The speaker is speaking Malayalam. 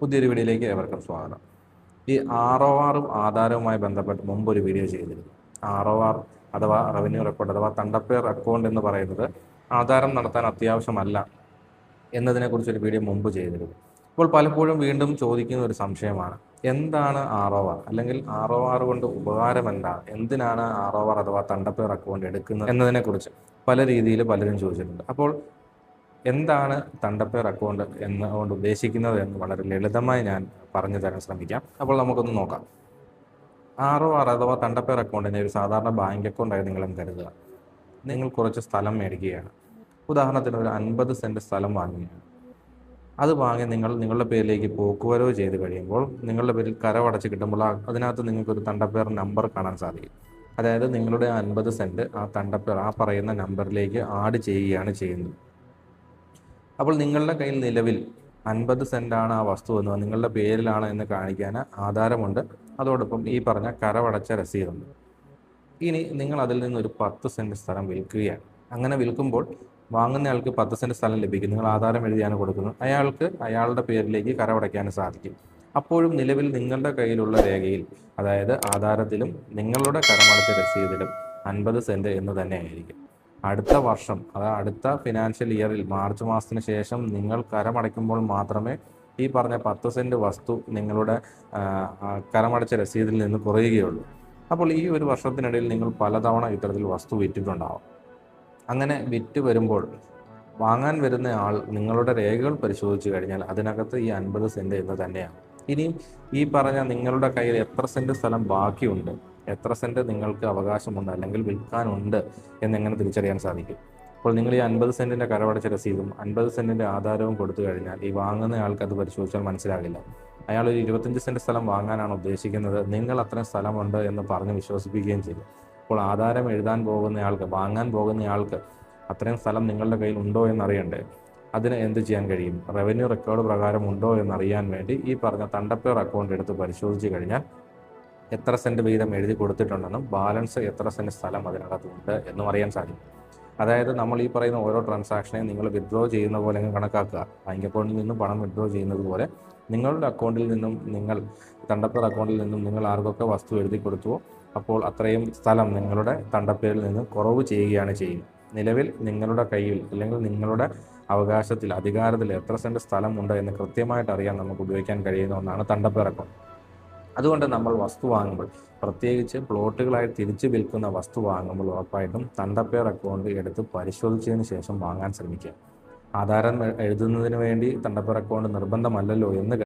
പുതിയൊരു വീഡിയോയിലേക്ക് ഏവർക്കും സ്വാഗതം. ഈ RORും ആധാരവുമായി ബന്ധപ്പെട്ട് മുമ്പൊരു വീഡിയോ ചെയ്തിരുന്നു. ROR അഥവാ റവന്യൂ റെക്കോർഡ് അഥവാ തണ്ടപ്പേർ അക്കൗണ്ട് എന്ന് പറയുന്നത് ആധാരം നടത്താൻ അത്യാവശ്യമല്ല എന്നതിനെക്കുറിച്ചൊരു വീഡിയോ മുമ്പ് ചെയ്തിരുന്നു. ഇപ്പോൾ പലപ്പോഴും വീണ്ടും ചോദിക്കുന്ന ഒരു സംശയമാണ്, എന്താണ് ROR, അല്ലെങ്കിൽ ROR കൊണ്ട് ഉപകാരം എന്താണ്, എന്തിനാണ് ROR അഥവാ തണ്ടപ്പേർ അക്കൗണ്ട് എടുക്കുന്നത് എന്നതിനെക്കുറിച്ച് പല രീതിയിൽ പലരും ചോദിച്ചിട്ടുണ്ട്. അപ്പോൾ എന്താണ് തണ്ടപ്പേർ അക്കൗണ്ട് എന്നുകൊണ്ട് ഉദ്ദേശിക്കുന്നത് എന്ന് വളരെ ലളിതമായി ഞാൻ പറഞ്ഞു തരാൻ ശ്രമിക്കാം. അപ്പോൾ നമുക്കൊന്ന് നോക്കാം. ROR അഥവാ തണ്ടപ്പേർ അക്കൗണ്ടിനെ ഒരു സാധാരണ ബാങ്ക് അക്കൗണ്ടായി നിങ്ങളും കരുതുക. നിങ്ങൾ കുറച്ച് സ്ഥലം മേടിക്കുകയാണ്. ഉദാഹരണത്തിന് ഒരു 50 സെൻറ്റ് സ്ഥലം വാങ്ങുകയാണ്. അത് വാങ്ങി നിങ്ങളുടെ പേരിലേക്ക് പോക്കുവരവ് ചെയ്ത് കഴിയുമ്പോൾ നിങ്ങളുടെ പേരിൽ കരമടച്ച് കിട്ടുമ്പോൾ അതിനകത്ത് നിങ്ങൾക്കൊരു തണ്ടപ്പേർ നമ്പർ കാണാൻ സാധിക്കും. അതായത് നിങ്ങളുടെ 50 സെൻറ്റ് ആ തണ്ടപ്പേർ ആ പറയുന്ന നമ്പറിലേക്ക് ആഡ് ചെയ്യുകയാണ് ചെയ്യുന്നത്. അപ്പോൾ നിങ്ങളുടെ കയ്യിൽ നിലവിൽ 50 സെൻറ്റാണ് ആ വസ്തു എന്ന് നിങ്ങളുടെ പേരിലാണ് എന്ന് കാണിക്കാൻ ആധാരമുണ്ട്. അതോടൊപ്പം ഈ പറഞ്ഞ കരമടച്ച രസീതുണ്ട്. ഇനി നിങ്ങൾ അതിൽ നിന്നൊരു 10 സെൻറ്റ് സ്ഥലം വിൽക്കുകയാണ്. അങ്ങനെ വിൽക്കുമ്പോൾ വാങ്ങുന്നയാൾക്ക് 10 സെൻറ്റ് സ്ഥലം ലഭിക്കും. നിങ്ങൾ ആധാരം എഴുതിയാണ് കൊടുക്കുന്നത്. അയാൾക്ക് അയാളുടെ പേരിലേക്ക് കരമടയ്ക്കാൻ സാധിക്കും. അപ്പോഴും നിലവിൽ നിങ്ങളുടെ കയ്യിലുള്ള രേഖയിൽ, അതായത് ആധാരത്തിലും നിങ്ങളുടെ കരമടച്ച രസീതിലും 50 സെൻറ്റ് എന്ന് തന്നെയായിരിക്കും. അടുത്ത വർഷം, അതായത് അടുത്ത ഫിനാൻഷ്യൽ ഇയറിൽ മാർച്ച് മാസത്തിന് ശേഷം നിങ്ങൾ കരമടയ്ക്കുമ്പോൾ മാത്രമേ ഈ പറഞ്ഞ 10 സെൻറ്റ് വസ്തു നിങ്ങളുടെ കരമടച്ച രസീതിൽ നിന്ന് കുറയുകയുള്ളൂ. അപ്പോൾ ഈ ഒരു വർഷത്തിനിടയിൽ നിങ്ങൾ പലതവണ ഇത്തരത്തിൽ വസ്തു വിറ്റിട്ടുണ്ടാവും. അങ്ങനെ വിറ്റ് വരുമ്പോൾ വാങ്ങാൻ വരുന്ന ആൾ നിങ്ങളുടെ രേഖകൾ പരിശോധിച്ച് കഴിഞ്ഞാൽ അതിനകത്ത് ഈ 50 സെൻറ്റ് എന്ന് തന്നെയാണ്. ഇനിയും ഈ പറഞ്ഞ നിങ്ങളുടെ കയ്യിൽ എത്ര സെൻറ്റ് സ്ഥലം ബാക്കിയുണ്ട്, എത്ര സെൻറ്റ് നിങ്ങൾക്ക് അവകാശമുണ്ട് അല്ലെങ്കിൽ വിൽക്കാനുണ്ട് എന്നെങ്ങനെ തിരിച്ചറിയാൻ സാധിക്കും? അപ്പോൾ നിങ്ങൾ ഈ 50 സെൻറ്റിൻ്റെ കരമടച്ച രസീതും 50 സെൻറ്റിൻ്റെ ആധാരവും കൊടുത്തു കഴിഞ്ഞാൽ ഈ വാങ്ങുന്ന ആൾക്ക് അത് പരിശോധിച്ചാൽ മനസ്സിലാകില്ല. അയാൾ ഒരു 25 സെൻറ്റ് സ്ഥലം വാങ്ങാനാണ് ഉദ്ദേശിക്കുന്നത്, നിങ്ങൾ അത്രയും സ്ഥലമുണ്ട് എന്ന് പറഞ്ഞ് വിശ്വസിപ്പിക്കുകയും ചെയ്തു. അപ്പോൾ ആധാരം എഴുതാൻ പോകുന്നയാൾക്ക്, വാങ്ങാൻ പോകുന്നയാൾക്ക് അത്രയും സ്ഥലം നിങ്ങളുടെ കയ്യിൽ ഉണ്ടോ എന്നറിയണ്ടേ? അതിന് എന്ത് ചെയ്യാൻ കഴിയും? റവന്യൂ റെക്കോർഡ് പ്രകാരം ഉണ്ടോ എന്നറിയാൻ വേണ്ടി ഈ പറഞ്ഞ തണ്ടപ്പേർ അക്കൗണ്ട് എടുത്ത് പരിശോധിച്ച് കഴിഞ്ഞാൽ എത്ര സെൻറ്റ് വീതം എഴുതി കൊടുത്തിട്ടുണ്ടെന്നും ബാലൻസ് എത്ര സെൻറ്റ് സ്ഥലം അതിനകത്തുണ്ട് എന്നും അറിയാൻ സാധിക്കും. അതായത് നമ്മൾ ഈ പറയുന്ന ഓരോ ട്രാൻസാക്ഷനെയും നിങ്ങൾ വിത്ഡ്രോ ചെയ്യുന്ന പോലെ കണക്കാക്കുക. ബാങ്ക് അക്കൗണ്ടിൽ നിന്നും പണം വിത്ഡ്രോ ചെയ്യുന്നത് പോലെ നിങ്ങളുടെ അക്കൗണ്ടിൽ നിന്നും, നിങ്ങൾ തണ്ടപ്പേർ അക്കൗണ്ടിൽ നിന്നും നിങ്ങൾ ആർക്കൊക്കെ വസ്തു എഴുതി കൊടുത്തുവോ അപ്പോൾ അത്രയും സ്ഥലം നിങ്ങളുടെ തണ്ടപ്പേരിൽ നിന്ന് കുറവ് ചെയ്യുകയാണ് ചെയ്യുന്നത്. നിലവിൽ നിങ്ങളുടെ കയ്യിൽ അല്ലെങ്കിൽ നിങ്ങളുടെ അവകാശത്തിൽ, അധികാരത്തിൽ എത്ര സെൻറ്റ് സ്ഥലമുണ്ട് എന്ന് കൃത്യമായിട്ട് അറിയാൻ നമുക്ക് ഉപയോഗിക്കാൻ കഴിയുന്ന ഒന്നാണ് തണ്ടപ്പേർ അക്കൗണ്ട്. അതുകൊണ്ട് നമ്മൾ വസ്തു വാങ്ങുമ്പോൾ, പ്രത്യേകിച്ച് പ്ലോട്ടുകളായി തിരിച്ചു വിൽക്കുന്ന വസ്തു വാങ്ങുമ്പോൾ ഉറപ്പായിട്ടും തണ്ടപ്പേർ അക്കൗണ്ട് എടുത്ത് പരിശോധിച്ചതിന് ശേഷം വാങ്ങാൻ ശ്രമിക്കുക. ആധാരം എഴുതുന്നതിന് വേണ്ടി തണ്ടപ്പേർ അക്കൗണ്ട് നിർബന്ധമല്ലല്ലോ എന്ന്